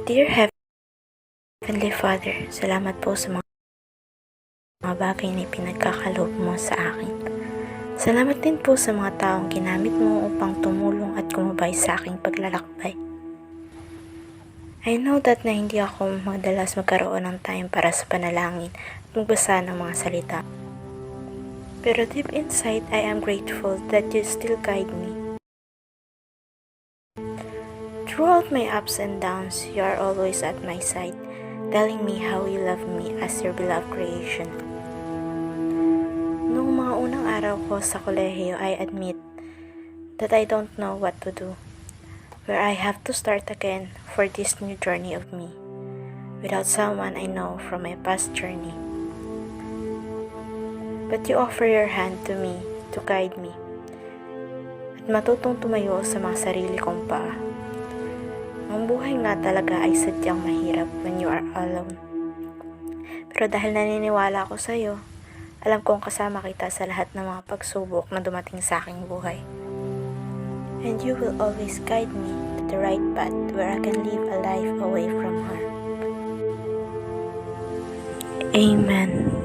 Dear Heavenly Father, salamat po sa mga bagay na pinagkakaloob mo sa akin. Salamat din po sa mga taong ginamit mo upang tumulong at kumabay sa aking paglalakbay. I know that na hindi ako madalas magkaroon ng time para sa panalangin at magbasa ng mga salita. Pero deep inside, I am grateful that you still guide me. Throughout my ups and downs, you are always at my side, telling me how you love me as your beloved creation. Noong mga unang araw ko sa kolehiyo, I admit that I don't know what to do, where I have to start again for this new journey of me, without someone I know from my past journey. But you offer your hand to me to guide me, at matutong tumayo sa mga sarili kong paa. Ang buhay nga talaga ay sadyang mahirap when you are alone. Pero dahil naniniwala ako sa iyo, alam kong kasama kita sa lahat ng mga pagsubok na dumating sa aking buhay. And you will always guide me to the right path where I can live a life away from harm. Amen.